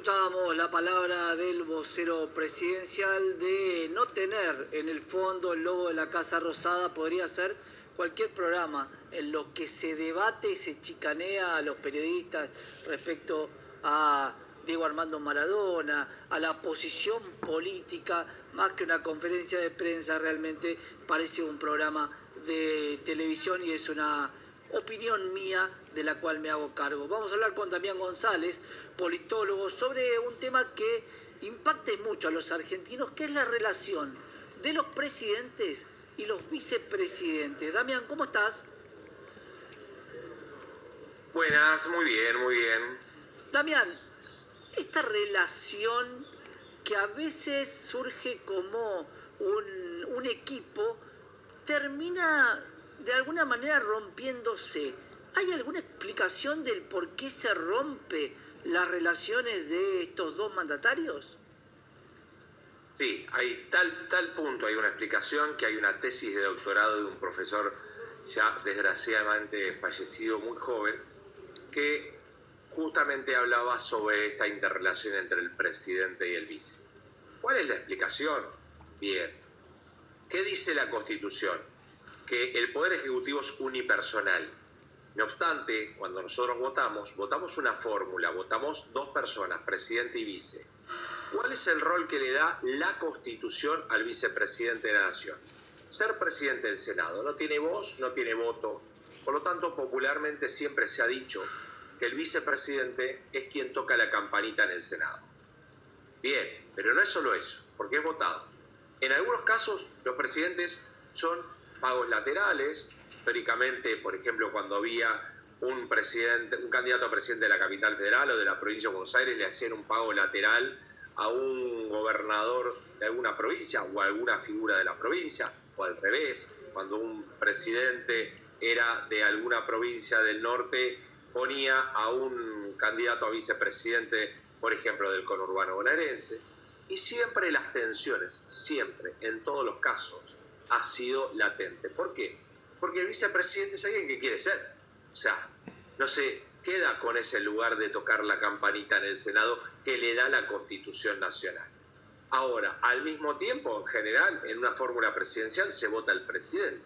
Escuchábamos la palabra del vocero presidencial de no tener en el fondo el logo de la Casa Rosada. Podría ser cualquier programa en lo que se debate y se chicanea a los periodistas respecto a Diego Armando Maradona, a la posición política, más que una conferencia de prensa. Realmente parece un programa de televisión y es una opinión mía de la cual me hago cargo. Vamos a hablar con Damián González, politólogo, sobre un tema que impacta mucho a los argentinos, que es la relación de los presidentes y los vicepresidentes. Damián, ¿cómo estás? Buenas, muy bien, muy bien. Damián, esta relación que a veces surge como un equipo, termina de alguna manera rompiéndose. ¿Hay alguna explicación del por qué se rompe las relaciones de estos dos mandatarios? Sí, hay tal punto, hay una explicación, que hay una tesis de doctorado de un profesor ya desgraciadamente fallecido, muy joven, que justamente hablaba sobre esta interrelación entre el presidente y el vice. ¿Cuál es la explicación? Bien, ¿qué dice la Constitución? Que el Poder Ejecutivo es unipersonal. No obstante, cuando nosotros votamos una fórmula, votamos dos personas, presidente y vice. ¿Cuál es el rol que le da la Constitución al vicepresidente de la Nación? Ser presidente del Senado. No tiene voz, no tiene voto. Por lo tanto, popularmente siempre se ha dicho que el vicepresidente es quien toca la campanita en el Senado. Bien, pero no es solo eso, porque es votado. En algunos casos, los presidentes son pagos laterales. Históricamente, por ejemplo, cuando había un candidato a presidente de la capital federal o de la provincia de Buenos Aires, le hacían un pago lateral a un gobernador de alguna provincia o a alguna figura de la provincia, o al revés, cuando un presidente era de alguna provincia del norte, ponía a un candidato a vicepresidente, por ejemplo, del conurbano bonaerense. Y siempre las tensiones, siempre, en todos los casos, ha sido latente. ¿Por qué? Porque el vicepresidente es alguien que quiere ser. O sea, no se queda con ese lugar de tocar la campanita en el Senado que le da la Constitución Nacional. Ahora, al mismo tiempo, en general, en una fórmula presidencial se vota el presidente.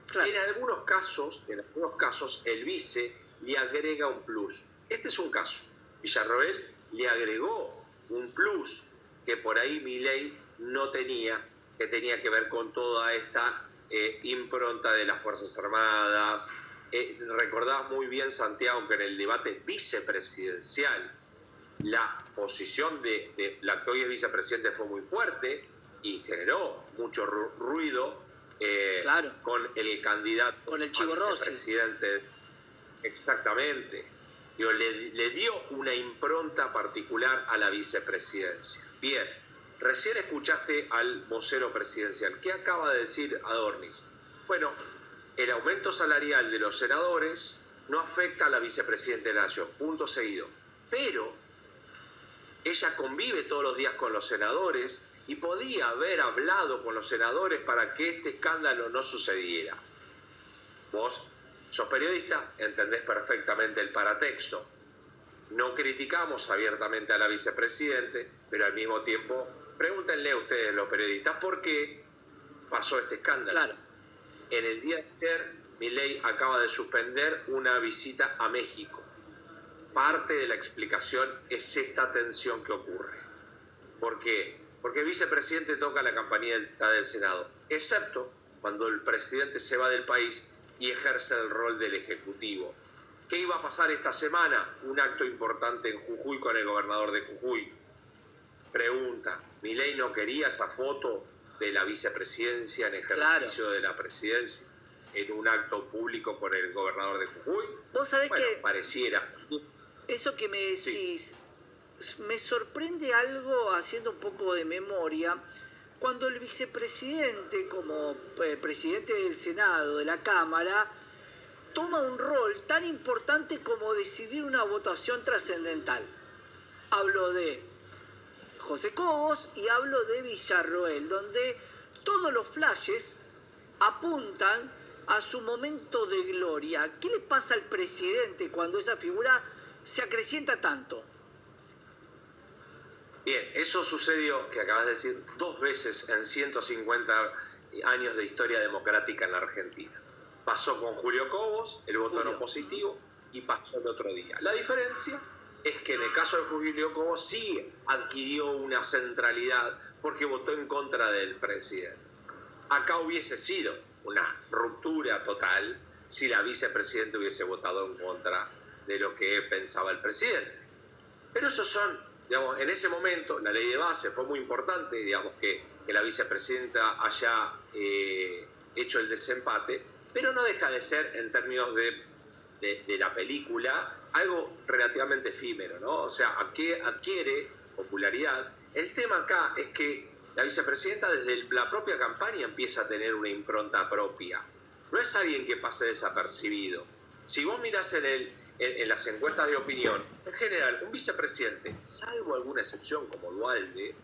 Claro. En algunos casos, el vice le agrega un plus. Este es un caso. Villarroel le agregó un plus que por ahí Milei no tenía, que tenía que ver con toda esta impronta de las Fuerzas Armadas. Recordás muy bien, Santiago, que en el debate vicepresidencial la posición de la que hoy es vicepresidente fue muy fuerte y generó mucho ruido claro, con el candidato, con el Chivo Rossi, vicepresidente. Exactamente. Digo, le dio una impronta particular a la vicepresidencia. Bien, recién escuchaste al vocero presidencial. ¿Qué acaba de decir Adornis? Bueno, el aumento salarial de los senadores no afecta a la vicepresidenta de la Nación, punto seguido. Pero ella convive todos los días con los senadores y podía haber hablado con los senadores para que este escándalo no sucediera. Vos sos periodista, entendés perfectamente el paratexto. No criticamos abiertamente a la vicepresidente, pero al mismo tiempo, pregúntenle a ustedes, los periodistas, ¿por qué pasó este escándalo? Claro. En el día de ayer, Milei acaba de suspender una visita a México. Parte de la explicación es esta tensión que ocurre. ¿Por qué? Porque el vicepresidente toca la campanita del Senado, excepto cuando el presidente se va del país y ejerce el rol del Ejecutivo. ¿Qué iba a pasar esta semana? Un acto importante en Jujuy con el gobernador de Jujuy. Pregunta, ¿Milei no quería esa foto de la vicepresidencia en ejercicio claro, de la presidencia en un acto público con el gobernador de Jujuy? Vos sabés que pareciera. Eso que me decís, sí, me sorprende algo, haciendo un poco de memoria, cuando el vicepresidente, como presidente del Senado, de la Cámara, toma un rol tan importante como decidir una votación trascendental. Hablo de José Cobos y hablo de Villarroel, donde todos los flashes apuntan a su momento de gloria. ¿Qué le pasa al presidente cuando esa figura se acrecienta tanto? Bien, eso sucedió, que acabas de decir, 2 veces en 150 años de historia democrática en la Argentina. Pasó con Julio Cobos, el voto no positivo, y pasó el otro día. La diferencia es que en el caso de Julio Cobos sí adquirió una centralidad porque votó en contra del presidente. Acá hubiese sido una ruptura total si la vicepresidenta hubiese votado en contra de lo que pensaba el presidente. Pero esos son, digamos, en ese momento la ley de base fue muy importante, digamos, que la vicepresidenta haya hecho el desempate, pero no deja de ser, en términos de la película, algo relativamente efímero, ¿no? O sea, adquiere popularidad. El tema acá es que la vicepresidenta desde la propia campaña empieza a tener una impronta propia. No es alguien que pase desapercibido. Si vos mirás en las encuestas de opinión, en general, un vicepresidente, salvo alguna excepción como Duhalde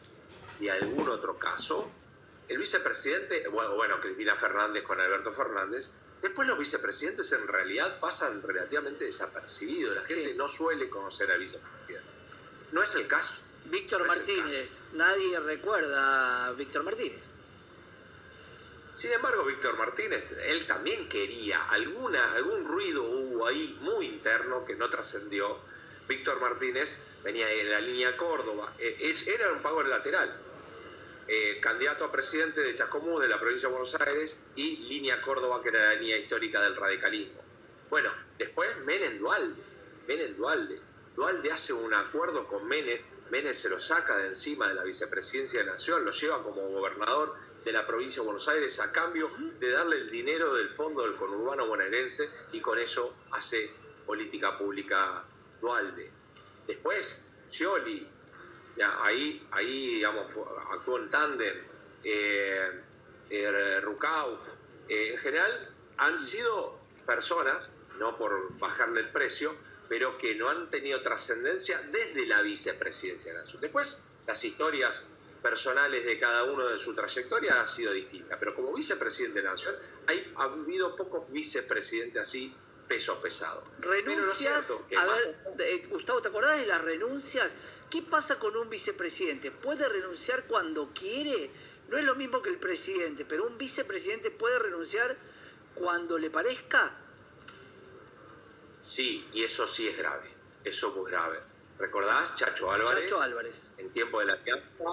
y algún otro caso, el vicepresidente, bueno, Cristina Fernández con Alberto Fernández, después los vicepresidentes en realidad pasan relativamente desapercibidos. La gente no suele conocer al vicepresidente. No es el caso. Víctor Martínez, nadie recuerda a Víctor Martínez. Sin embargo, Víctor Martínez, él también quería, algún ruido hubo ahí muy interno que no trascendió. Víctor Martínez venía de la línea Córdoba, era un pago lateral, candidato a presidente de Chascomús, de la provincia de Buenos Aires, y línea Córdoba, que era la línea histórica del radicalismo. Bueno, después Menem Duhalde. Duhalde hace un acuerdo con Menem se lo saca de encima de la vicepresidencia de la Nación, lo lleva como gobernador de la provincia de Buenos Aires a cambio de darle el dinero del fondo del conurbano bonaerense, y con eso hace política pública Duhalde. Después, Scioli, ahí digamos, actuó en tándem, Rucauf, en general han sido personas, no por bajarle el precio, pero que no han tenido trascendencia desde la vicepresidencia de la Nación. Después, las historias personales de cada uno de su trayectoria han sido distintas, pero como vicepresidente de la Nación ha habido pocos vicepresidentes así, peso pesado. Renuncias, a ver, Gustavo, ¿te acordás de las renuncias? ¿Qué pasa con un vicepresidente? ¿Puede renunciar cuando quiere? No es lo mismo que el presidente, pero un vicepresidente puede renunciar cuando le parezca. Sí, y eso sí es grave, eso es muy grave. ¿Recordás? Chacho Álvarez. En tiempo de la alianza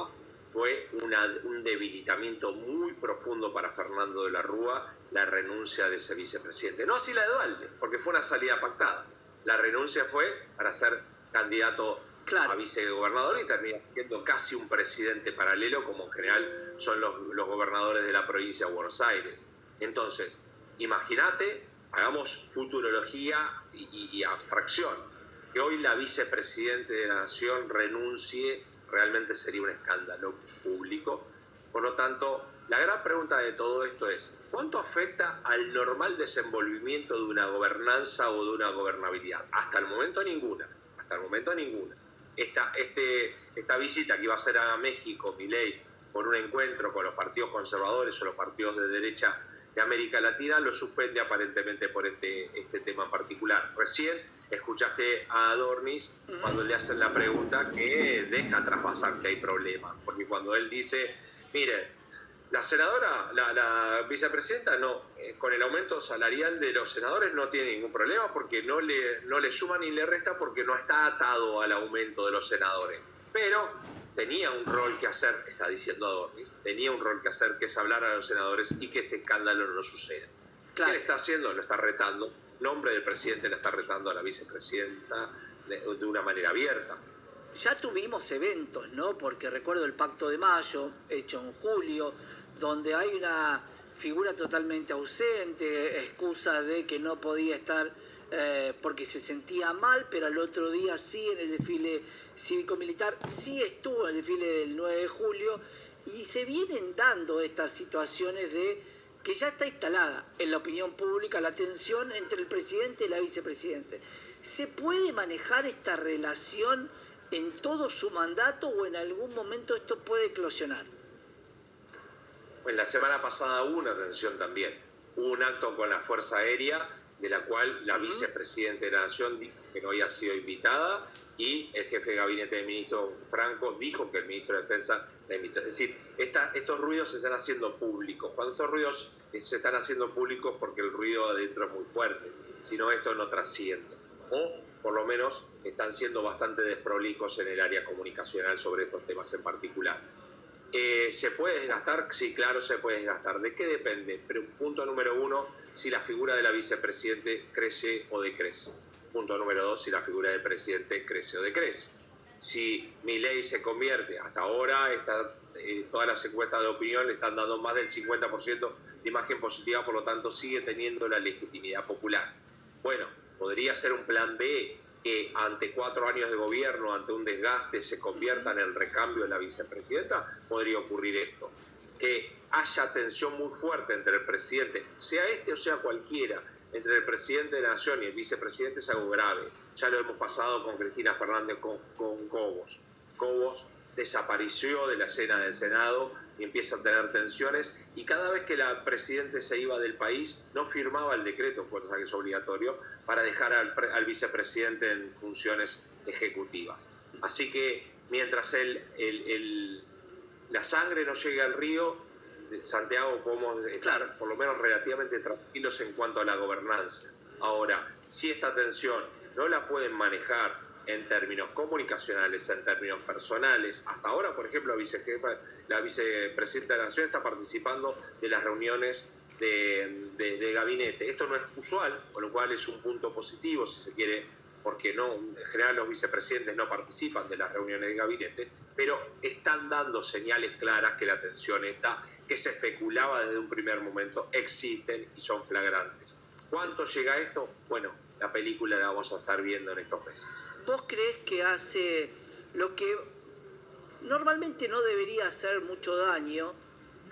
fue un debilitamiento muy profundo para Fernando de la Rúa la renuncia de ese vicepresidente. No así la de Duhalde, porque fue una salida pactada. La renuncia fue para ser candidato a vicegobernador y termina siendo casi un presidente paralelo, como en general son los gobernadores de la provincia de Buenos Aires. Entonces, imagínate, hagamos futurología y abstracción, que hoy la vicepresidente de la Nación renuncie, realmente sería un escándalo público. Por lo tanto, la gran pregunta de todo esto es, ¿cuánto afecta al normal desenvolvimiento de una gobernanza o de una gobernabilidad? Hasta el momento ninguna. Esta visita que iba a hacer a México, Milei, por un encuentro con los partidos conservadores o los partidos de derecha de América Latina, lo suspende aparentemente por este tema en particular. Recién escuchaste a Adornis cuando le hacen la pregunta, que deja traspasar que hay problemas, porque cuando él dice, mire, la senadora, la vicepresidenta, no, con el aumento salarial de los senadores no tiene ningún problema, porque no le suma ni le resta, porque no está atado al aumento de los senadores. Pero tenía un rol que hacer, está diciendo Adornis, tenía un rol que hacer, que es hablar a los senadores y que este escándalo no suceda. Claro. ¿Qué le está haciendo? Lo está retando. Nombre del presidente la está retando a la vicepresidenta de una manera abierta. Ya tuvimos eventos, ¿no? Porque recuerdo el Pacto de Mayo, hecho en julio, donde hay una figura totalmente ausente, excusa de que no podía estar porque se sentía mal, pero al otro día sí en el desfile cívico-militar, sí estuvo en el desfile del 9 de julio, y se vienen dando estas situaciones de que ya está instalada en la opinión pública la tensión entre el presidente y la vicepresidente. ¿Se puede manejar esta relación en todo su mandato o en algún momento esto puede eclosionar? Pues la semana pasada hubo una tensión también. Hubo un acto con la Fuerza Aérea, de la cual la vicepresidenta de la Nación dijo que no había sido invitada, y el jefe de gabinete del ministro Franco dijo que el ministro de Defensa la invitó. Es decir, estos ruidos se están haciendo públicos. Cuando estos ruidos se están haciendo públicos porque el ruido adentro es muy fuerte, si no esto no trasciende. O por lo menos están siendo bastante desprolijos en el área comunicacional sobre estos temas en particular. ¿Se puede desgastar? Sí, claro, se puede desgastar. ¿De qué depende? Pero punto número 1, si la figura de la vicepresidente crece o decrece. Punto número 2, si la figura del presidente crece o decrece. Si Milei se convierte, hasta ahora todas las encuestas de opinión le están dando más del 50% de imagen positiva, por lo tanto sigue teniendo la legitimidad popular. Bueno, podría ser un plan B que ante 4 años de gobierno, ante un desgaste, se convierta en el recambio de la vicepresidenta. Podría ocurrir esto, que haya tensión muy fuerte entre el presidente, sea este o sea cualquiera, entre el presidente de la Nación y el vicepresidente. Es algo grave. Ya lo hemos pasado con Cristina Fernández, con Cobos. Cobos desapareció de la escena del Senado y empieza a tener tensiones, y cada vez que la presidenta se iba del país no firmaba el decreto, cosa que es obligatorio, para dejar al vicepresidente en funciones ejecutivas. Así que mientras la sangre no llegue al río, Santiago, podemos estar por lo menos relativamente tranquilos en cuanto a la gobernanza. Ahora, si esta tensión no la pueden manejar en términos comunicacionales, en términos personales, hasta ahora, por ejemplo, la vicepresidenta de la Nación está participando de las reuniones de gabinete. Esto no es usual, con lo cual es un punto positivo, si se quiere, porque no, en general los vicepresidentes no participan de las reuniones de gabinete, pero están dando señales claras que la tensión está, que se especulaba desde un primer momento, existen y son flagrantes. ¿Cuánto llega esto? Bueno, la película la vamos a estar viendo en estos meses. ¿Vos creés que hace lo que normalmente no debería hacer mucho daño,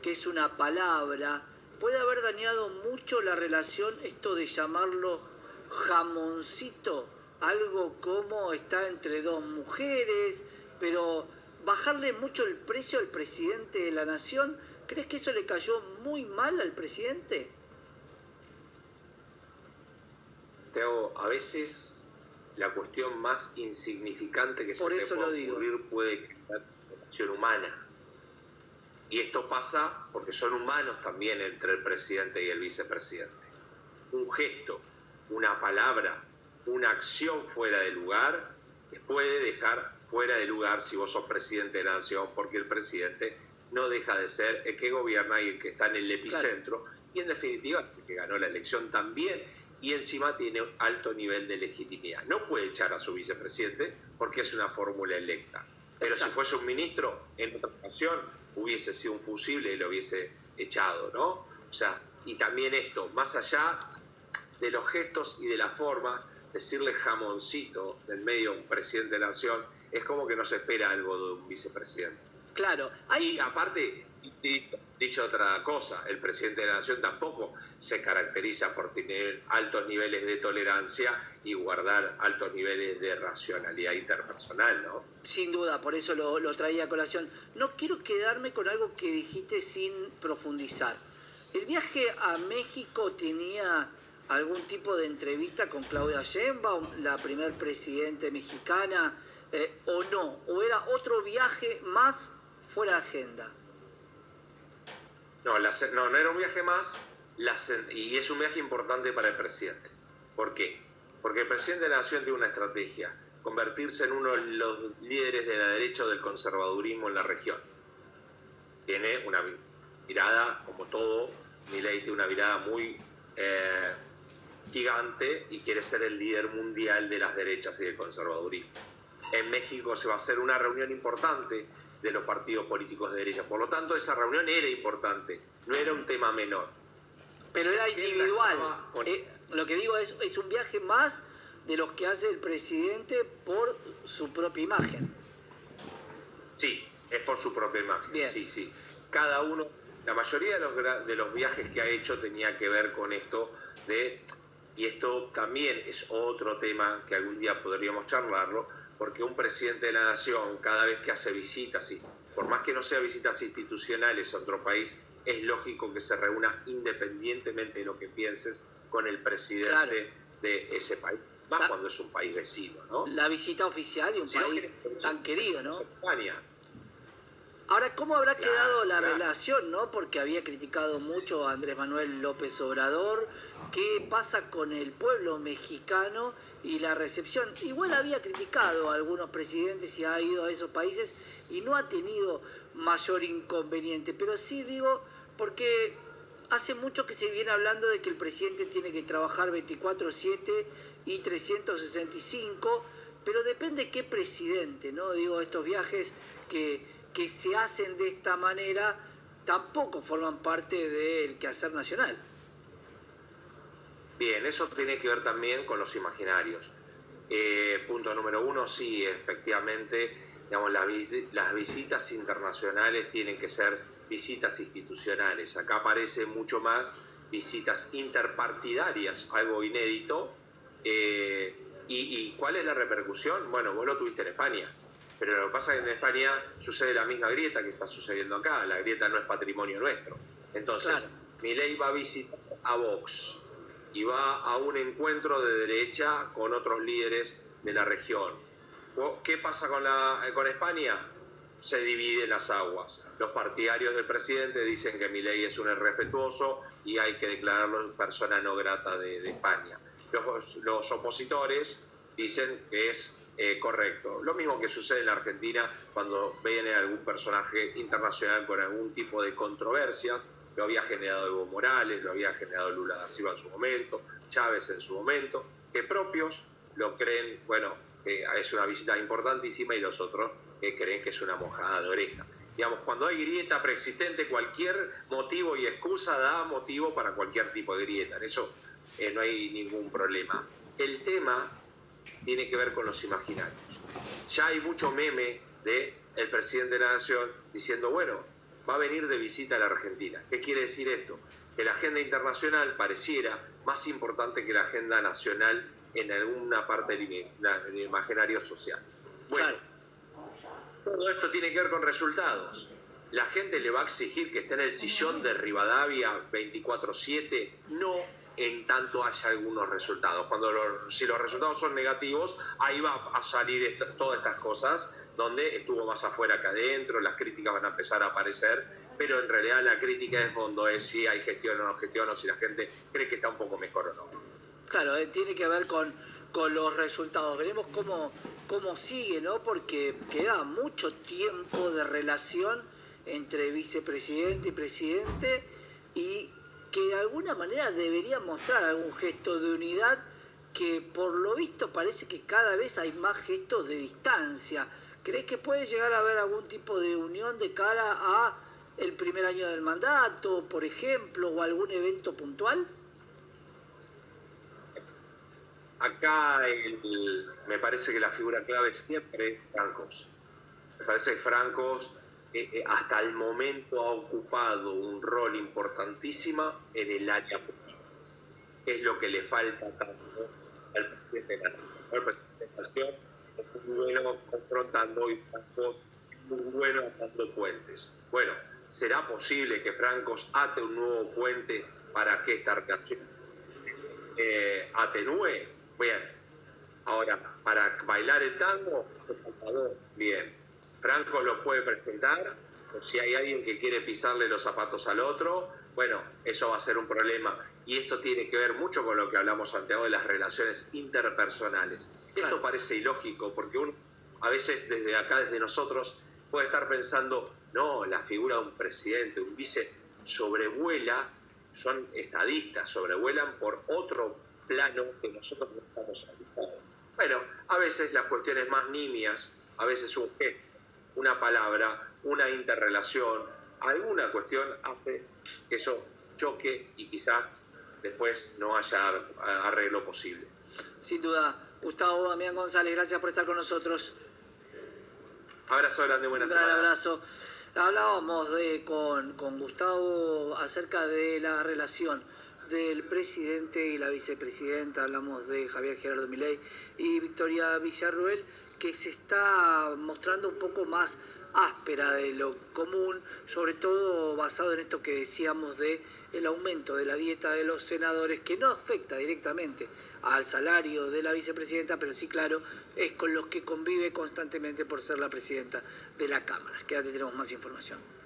que es una palabra, puede haber dañado mucho la relación, esto de llamarlo jamoncito? Algo como está entre dos mujeres, pero bajarle mucho el precio al presidente de la Nación, ¿crees que eso le cayó muy mal al presidente? Teo, a veces la cuestión más insignificante que se te puede ocurrir puede crear una acción humana. Y esto pasa porque son humanos también entre el presidente y el vicepresidente. Un gesto, una palabra, una acción fuera de lugar te puede dejar fuera de lugar si vos sos presidente de la Nación, porque el presidente no deja de ser el que gobierna y el que está en el epicentro, claro. Y en definitiva el que ganó la elección también, y encima tiene un alto nivel de legitimidad. No puede echar a su vicepresidente porque es una fórmula electa. Pero exacto. Si fuese un ministro, en otra ocasión hubiese sido un fusible y lo hubiese echado, ¿no? O sea, y también esto, más allá de los gestos y de las formas, decirle jamoncito del medio a un presidente de la Nación es como que no se espera algo de un vicepresidente. Claro. Y aparte, dicho otra cosa, el presidente de la Nación tampoco se caracteriza por tener altos niveles de tolerancia y guardar altos niveles de racionalidad interpersonal, ¿no? Sin duda, por eso lo traía a colación. No quiero quedarme con algo que dijiste sin profundizar. ¿El viaje a México tenía algún tipo de entrevista con Claudia Sheinbaum, la primer presidente mexicana, o no? ¿O era otro viaje más fuera de agenda? No era un viaje más, y es un viaje importante para el presidente. ¿Por qué? Porque el presidente de la Nación tiene una estrategia: convertirse en uno de los líderes de la derecha o del conservadurismo en la región. Tiene una mirada, como todo, Milei tiene una mirada muy gigante y quiere ser el líder mundial de las derechas y del conservadurismo. En México se va a hacer una reunión importante de los partidos políticos de derecha. Por lo tanto, esa reunión era importante, no era un tema menor. Pero era individual. Lo que digo es un viaje más de los que hace el presidente por su propia imagen. Sí, es por su propia imagen. Bien. Sí. Cada uno, la mayoría de los viajes que ha hecho tenía que ver con esto y esto también es otro tema que algún día podríamos charlarlo, porque un presidente de la Nación, cada vez que hace visitas, por más que no sean visitas institucionales a otro país, es lógico que se reúna independientemente de lo que pienses con el presidente, claro, de ese país. más cuando es un país vecino, ¿no? La visita oficial y un país tan querido, ¿no? España. Ahora, ¿cómo habrá quedado la relación, no? Porque había criticado mucho a Andrés Manuel López Obrador. ¿Qué pasa con el pueblo mexicano y la recepción? Igual había criticado a algunos presidentes y ha ido a esos países y no ha tenido mayor inconveniente. Pero sí digo, porque hace mucho que se viene hablando de que el presidente tiene que trabajar 24/7 y 365, pero depende qué presidente, ¿no? Digo, estos viajes que se hacen de esta manera tampoco forman parte del quehacer nacional. Bien, eso tiene que ver también con los imaginarios. Punto número 1, sí, efectivamente, digamos, las visitas internacionales tienen que ser visitas institucionales. Acá aparece mucho más visitas interpartidarias, algo inédito. ¿Y cuál es la repercusión? Bueno, vos lo tuviste en España. Pero lo que pasa es que en España sucede la misma grieta que está sucediendo acá. La grieta no es patrimonio nuestro. Entonces, claro, Milei va a visitar a Vox y va a un encuentro de derecha con otros líderes de la región. ¿Qué pasa con España? Se dividen las aguas. Los partidarios del presidente dicen que Milei es un irrespetuoso y hay que declararlo persona no grata de España. Los opositores dicen que es correcto. Lo mismo que sucede en la Argentina cuando viene algún personaje internacional con algún tipo de controversias. Lo había generado Evo Morales, lo había generado Lula da Silva en su momento, Chávez en su momento, que propios lo creen, bueno, que es una visita importantísima y los otros que creen que es una mojada de oreja. Digamos, cuando hay grieta preexistente, cualquier motivo y excusa da motivo para cualquier tipo de grieta. En eso no hay ningún problema. El tema tiene que ver con los imaginarios. Ya hay mucho meme del presidente de la Nación diciendo, bueno, va a venir de visita a la Argentina. ¿Qué quiere decir esto? Que la agenda internacional pareciera más importante que la agenda nacional en alguna parte del imaginario social. Bueno, todo esto tiene que ver con resultados. La gente le va a exigir que esté en el sillón de Rivadavia 24/7, no en tanto haya algunos resultados. Si los resultados son negativos, ahí va a salir todas estas cosas, donde estuvo más afuera que adentro, las críticas van a empezar a aparecer, pero en realidad la crítica de fondo es si hay gestión o no gestión, o si la gente cree que está un poco mejor o no. Claro, tiene que ver con los resultados. Veremos cómo sigue, ¿no? Porque queda mucho tiempo de relación entre vicepresidente y presidente y que de alguna manera debería mostrar algún gesto de unidad, que por lo visto parece que cada vez hay más gestos de distancia. ¿Crees que puede llegar a haber algún tipo de unión de cara a el primer año del mandato, por ejemplo, o algún evento puntual? Acá me parece que la figura clave siempre es Francos. Me parece que Francos hasta el momento ha ocupado un rol importantísimo en el área política. Es lo que le falta tanto al presidente de la Nación. El presidente de la Nación es muy bueno confrontando y Francos es muy bueno atando puentes. Bueno, ¿será posible que Francos ate un nuevo puente para que esta relación atenúe? Bien, ahora, para bailar el tango, bien, Franco lo puede presentar, o si hay alguien que quiere pisarle los zapatos al otro, bueno, eso va a ser un problema. Y esto tiene que ver mucho con lo que hablamos antes de las relaciones interpersonales. Claro. Esto parece ilógico, porque uno, a veces desde acá, desde nosotros, puede estar pensando, no, la figura de un presidente, un vice, sobrevuela, son estadistas, sobrevuelan por otro plano que nosotros no estamos habituados. Bueno, a veces las cuestiones más nimias, a veces un gesto, una palabra, una interrelación, alguna cuestión hace que eso choque y quizá después no haya arreglo posible. Sin duda. Gustavo Damián González, gracias por estar con nosotros. Abrazo grande, buena semana. Un abrazo. Hablábamos con Gustavo acerca de la relación del presidente y la vicepresidenta, hablamos de Javier Gerardo Milei y Victoria Villarruel, que se está mostrando un poco más áspera de lo común, sobre todo basado en esto que decíamos de el aumento de la dieta de los senadores, que no afecta directamente al salario de la vicepresidenta, pero sí, claro, es con los que convive constantemente por ser la presidenta de la Cámara. Quédate, tenemos más información.